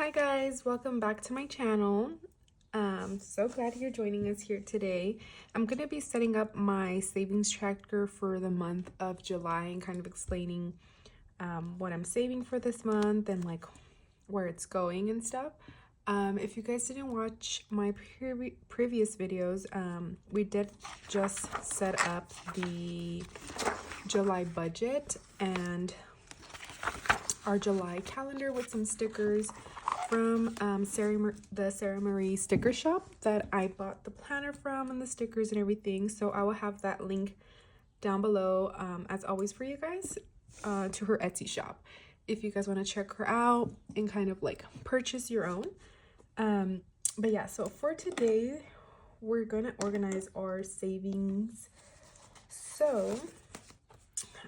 Hi guys, welcome back to my channel. So glad you're joining us here today. I'm going to be setting up my savings tracker for the month of July and kind of explaining what I'm saving for this month and like where it's going and stuff. If you guys didn't watch my previous videos, we did just set up the July budget and our July calendar with some stickers from the Sarah Marie sticker shop that I bought the planner from and the stickers and everything. So I will have that link down below as always for you guys to her Etsy shop if you guys want to check her out and kind of like purchase your own. But yeah, so for today we're gonna organize our savings. So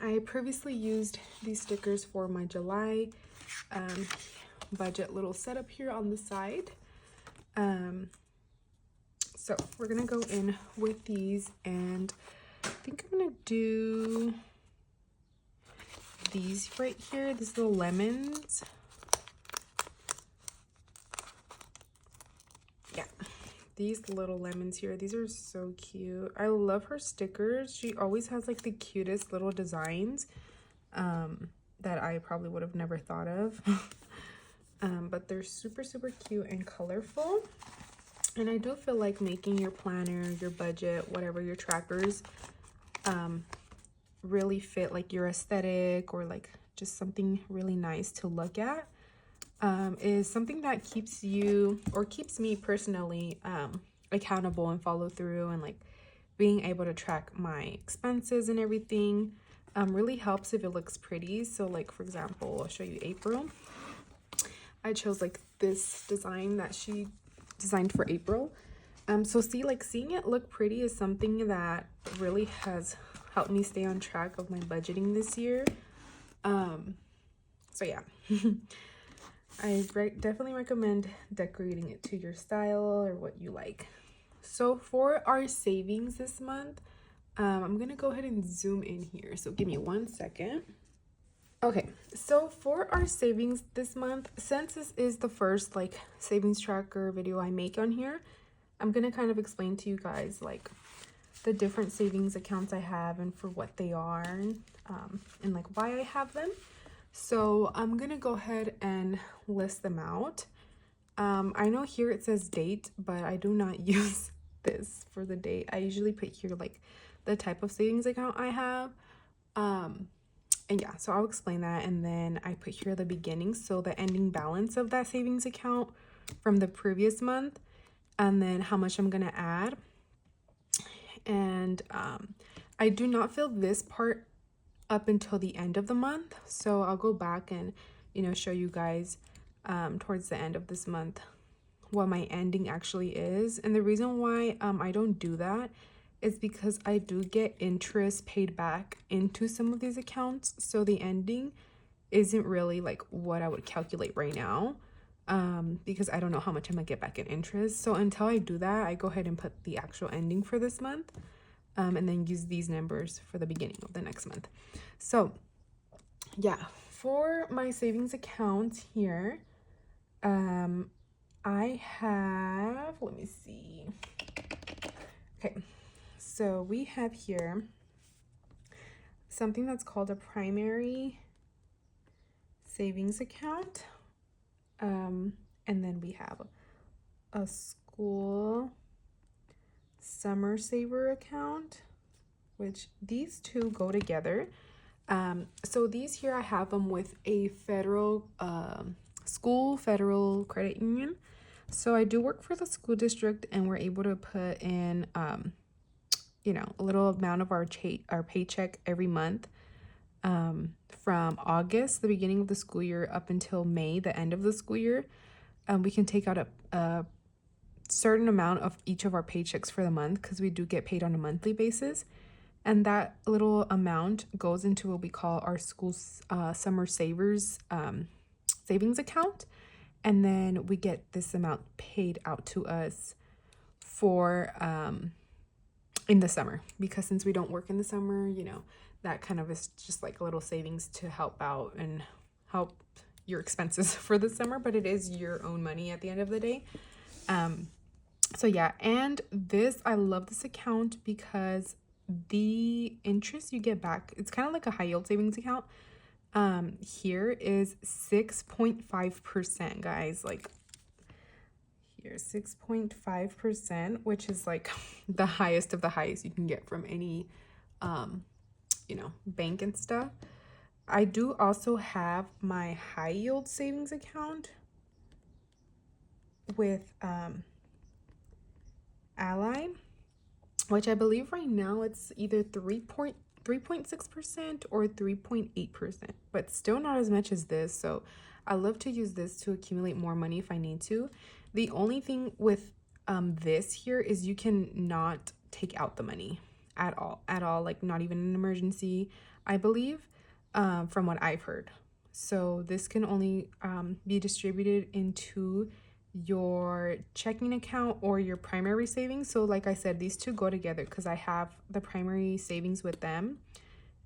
I previously used these stickers for my July budget little setup here on the side. So we're gonna go in with these, and I think I'm gonna do these right here, these little lemons. Yeah, these little lemons here, these are so cute. I love her stickers. She always has like the cutest little designs that I probably would have never thought of. But they're super cute and colorful, and I do feel like making your planner, your budget, whatever, your trackers really fit like your aesthetic or like just something really nice to look at is something that keeps you, or keeps me personally, accountable and follow through, and like being able to track my expenses and everything really helps if it looks pretty. So like, for example, I'll show you April. I chose like this design that she designed for April. So see, like seeing it look pretty is something that really has helped me stay on track of my budgeting this year. So yeah, I definitely recommend decorating it to your style or what you like. So for our savings this month, I'm gonna go ahead and zoom in here. So give me 1 second. Okay, so for our savings this month, since this is the first like savings tracker video I make on here, I'm gonna kind of explain to you guys like the different savings accounts I have and for what they are, and like why I have them. So I'm gonna go ahead and list them out. I know here it says date, but I do not use this for the date. I usually put here like the type of savings account I have. And yeah, so I'll explain that, and then I put here the beginning, so the ending balance of that savings account from the previous month, and then how much I'm gonna add. And I do not fill this part up until the end of the month, so I'll go back and show you guys towards the end of this month what my ending actually is. And the reason why I don't do that is because I do get interest paid back into some of these accounts, so the ending isn't really like what I would calculate right now, because I don't know how much I'm gonna get back in interest. So until I do that, I go ahead and put the actual ending for this month, and then use these numbers for the beginning of the next month. So yeah, for my savings account here, I have, let me see. Okay, so we have here something that's called a primary savings account. And then we have a school summer saver account, which these two go together. So these here, I have them with a federal federal credit union. So I do work for the school district, and we're able to put in a little amount of our paycheck every month, from August, the beginning of the school year, up until May, the end of the school year. We can take out a certain amount of each of our paychecks for the month, because we do get paid on a monthly basis, and that little amount goes into what we call our school summer savers savings account, and then we get this amount paid out to us for in the summer, because since we don't work in the summer, that kind of is just like a little savings to help out and help your expenses for the summer, but it is your own money at the end of the day. So yeah, and this, I love this account because the interest you get back, it's kind of like a high yield savings account. Here is 6.5%, guys. Like here, 6.5%, which is like the highest of the highest you can get from any bank and stuff. I do also have my high yield savings account with Ally, which I believe right now it's either 3.6% or 3.8%, but still not as much as this. So I love to use this to accumulate more money if I need to. The only thing with this here is you can not take out the money at all, like not even an emergency, I believe, from what I've heard. So this can only be distributed into your checking account or your primary savings. So like I said, these two go together because I have the primary savings with them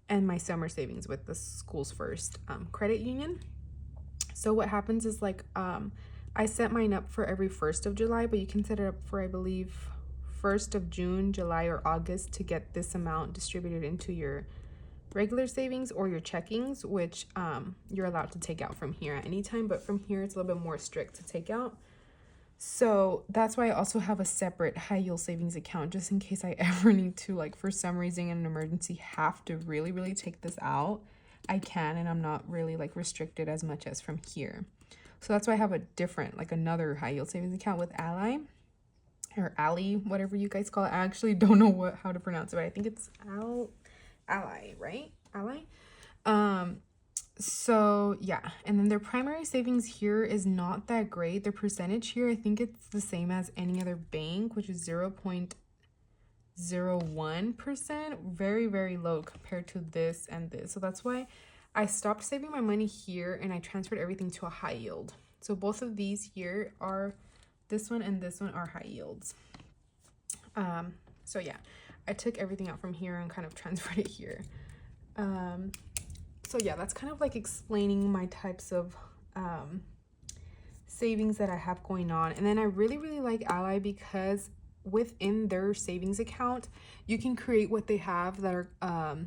and my summer savings with the Schools First credit union. So what happens is like I set mine up for every 1st of July, but you can set it up for, I believe, 1st of June, July, or August to get this amount distributed into your regular savings or your checkings, which you're allowed to take out from here at any time, but from here it's a little bit more strict to take out. So that's why I also have a separate high yield savings account, just in case I ever need to, like for some reason in an emergency, have to really take this out. I can, and I'm not really like restricted as much as from here. So that's why I have a different, like another high yield savings account with Ally, or Ally, whatever you guys call it. I actually don't know how to pronounce it, but I think it's Ally, right? Ally. So yeah, and then their primary savings here is not that great. Their percentage here, I think it's the same as any other bank, which is 0.01%. Very low compared to this and this. So that's why I stopped saving my money here and I transferred everything to a high yield. So both of these here are, this one and this one are high yields. So yeah, I took everything out from here and kind of transferred it here. So yeah, that's kind of like explaining my types of savings that I have going on. And then I really like Ally because within their savings account, you can create what they have that are,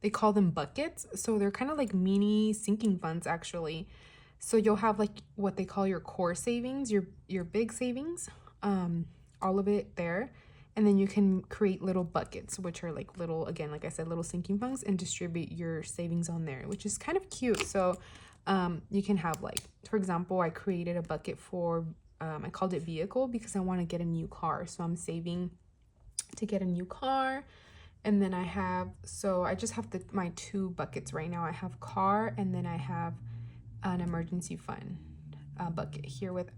they call them buckets. So they're kind of like mini sinking funds actually. So you'll have like what they call your core savings, your big savings, all of it there. And then you can create little buckets, which are like little, again, like I said, little sinking funds, and distribute your savings on there, which is kind of cute. So you can have like, for example, I created a bucket for, I called it vehicle because I want to get a new car. So I'm saving to get a new car. And then I have, so I just have my two buckets right now. I have car, and then I have an emergency fund bucket here with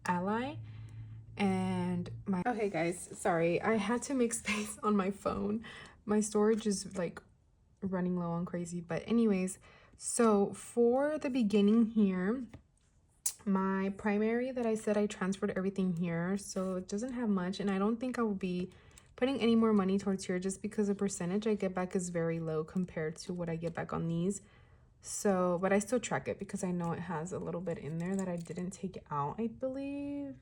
Ally. And okay guys, sorry, I had to make space on my phone. My storage is like running low on crazy, but anyways, so for the beginning here, my primary that I said I transferred everything here, so it doesn't have much, and I don't think I will be putting any more money towards here just because the percentage I get back is very low compared to what I get back on these. So, but I still track it because I know it has a little bit in there that I didn't take out, I believe,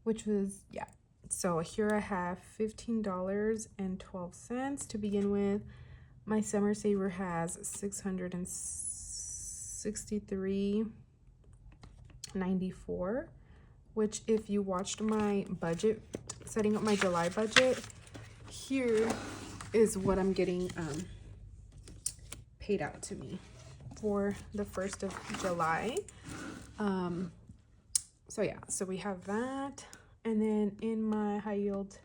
which was, yeah. So here I have $15.12 to begin with. My summer saver has $663.94, which if you watched my budget, setting up my July budget, here is what I'm getting paid out to me for the 1st of July. So yeah, so we have that. And then in my high yield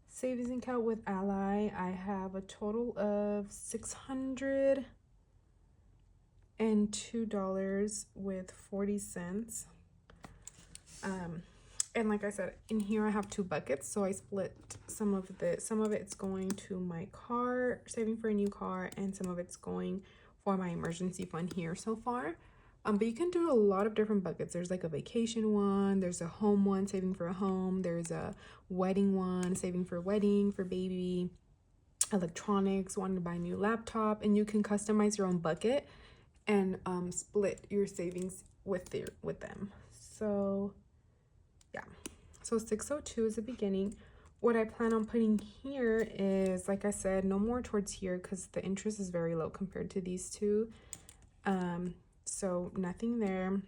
savings account with Ally, I have a total of $602.40. And like I said, in here I have two buckets, so I split some of it's going to my car, saving for a new car, and some of it's going for my emergency fund here so far. But you can do a lot of different buckets. There's like a vacation one, there's a home one, saving for a home, there's a wedding one, saving for a wedding, for baby, electronics, wanting to buy a new laptop, and you can customize your own bucket. and split your savings with them. So yeah, so 602 is the beginning. What I plan on putting here is, like I said, no more towards here because the interest is very low compared to these two. So nothing there.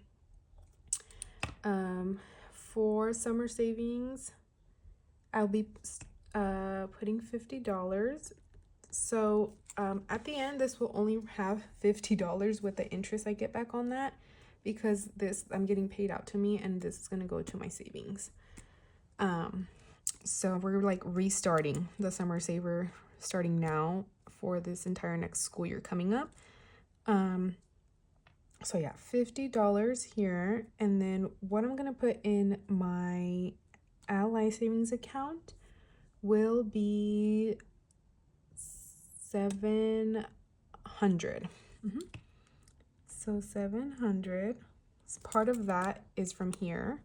For summer savings, I'll be putting $50. So at the end, this will only have $50 with the interest I get back on that, because this I'm getting paid out to me, and this is gonna go to my savings. So we're like restarting the summer saver starting now for this entire next school year coming up. So yeah, $50 here, and then what I'm gonna put in my Ally savings account will be $700. So $700. Part of that is from here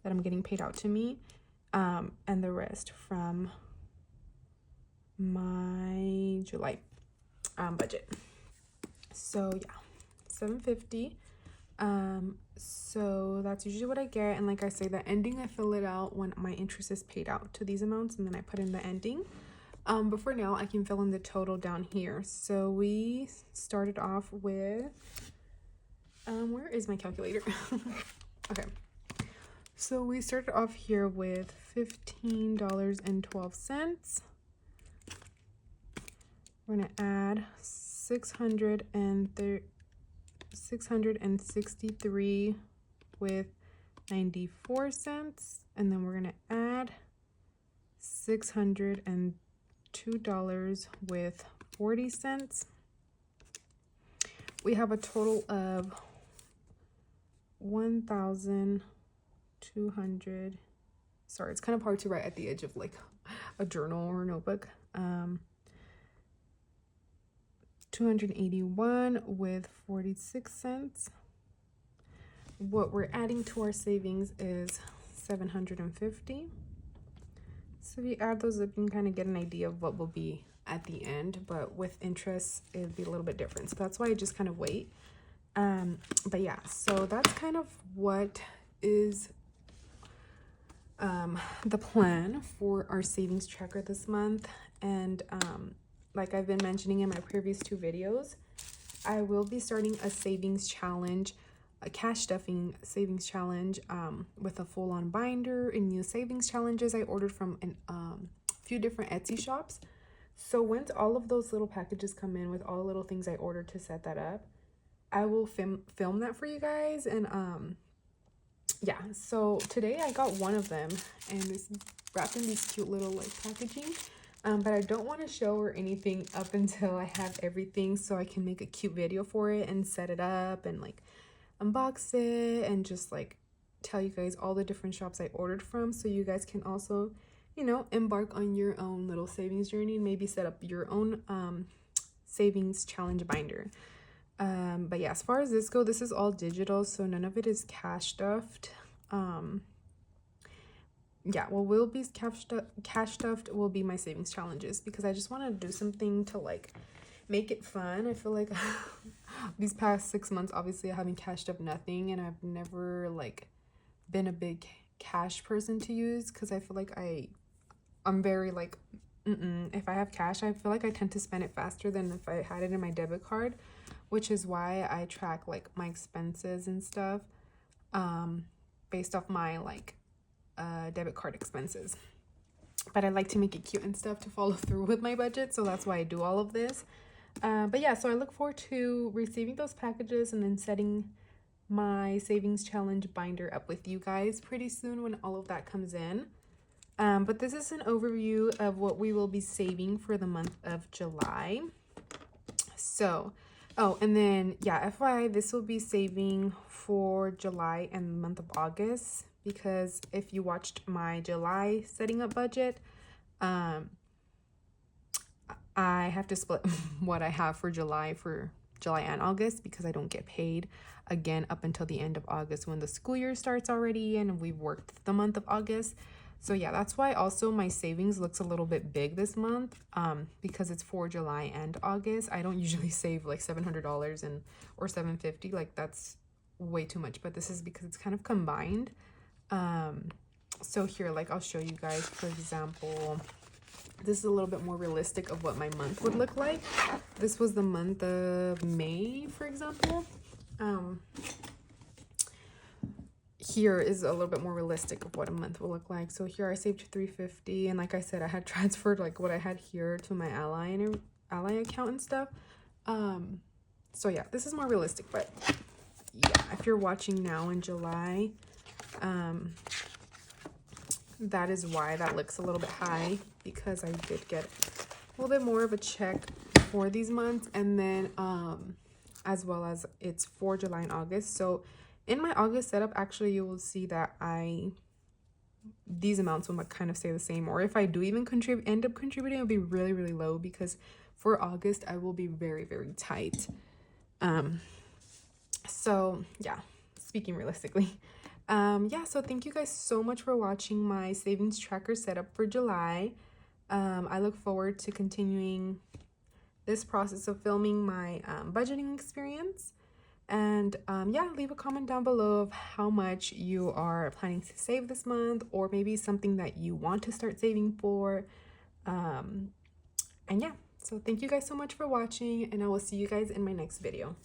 that I'm getting paid out to me, and the rest from my July budget. So yeah, $750. So that's usually what I get, and like I say, the ending I fill it out when my interest is paid out to these amounts, and then I put in the ending. But for now, I can fill in the total down here. So we started off with where is my calculator? Okay, so we started off here with $15.12. We're gonna add 663 with 94 cents, and then we're gonna add $602 with 40 cents. We have a total of 1,200. Sorry, it's kind of hard to write at the edge of like a journal or a notebook. 281 with 46 cents. What we're adding to our savings is 750. So if you add those up, you can kind of get an idea of what will be at the end, but with interest, it'd be a little bit different. So that's why I just kind of wait. But yeah, so that's kind of what is the plan for our savings tracker this month. And like I've been mentioning in my previous two videos, I will be starting a savings challenge, a cash stuffing savings challenge, with a full-on binder and new savings challenges I ordered from a few different Etsy shops. So once all of those little packages come in with all the little things I ordered to set that up, I will film that for you guys. And yeah, so today I got one of them, and this is wrapped in these cute little like packaging. But I don't want to show or anything up until I have everything, so I can make a cute video for it and set it up and like unbox it and just like tell you guys all the different shops I ordered from, so you guys can also, you know, embark on your own little savings journey and maybe set up your own savings challenge binder. But yeah, as far as this go, this is all digital, so none of it is cash stuffed. Yeah, what will be cash stuffed will be my savings challenges, because I just want to do something to like make it fun. I feel like these past 6 months, obviously I haven't cashed up nothing, and I've never like been a big cash person to use, because I feel like I'm very like if I have cash, I feel like I tend to spend it faster than if I had it in my debit card, which is why I track like my expenses and stuff based off my like debit card expenses. But I like to make it cute and stuff to follow through with my budget, so that's why I do all of this. But yeah, so I look forward to receiving those packages and then setting my savings challenge binder up with you guys pretty soon when all of that comes in. But this is an overview of what we will be saving for the month of July. So, oh, and then yeah, FYI, this will be saving for July and the month of August, because if you watched my July setting up budget, I have to split what I have for July and August, because I don't get paid again up until the end of August when the school year starts already, and we've worked the month of August. So yeah, that's why also my savings looks a little bit big this month, because it's for July and August. I don't usually save like $700 and or 750, like that's way too much, but this is because it's kind of combined. So here, like I'll show you guys, for example, this is a little bit more realistic of what my month would look like. This was the month of May, for example. Here is a little bit more realistic of what a month will look like. So here I saved $350, and like I said, I had transferred like what I had here to my Ally account and stuff. So yeah, this is more realistic, but yeah, if you're watching now in July, that is why that looks a little bit high, because I did get a little bit more of a check for these months, and then as well as it's for July and August. So in my August setup, actually you will see that these amounts will kind of stay the same, or if I do even end up contributing, it'll be really, really low, because for August I will be very, very tight. So yeah, speaking realistically. Yeah, so thank you guys so much for watching my savings tracker setup for July. I look forward to continuing this process of filming my budgeting experience. And yeah, leave a comment down below of how much you are planning to save this month, or maybe something that you want to start saving for. And yeah, so thank you guys so much for watching, and I will see you guys in my next video.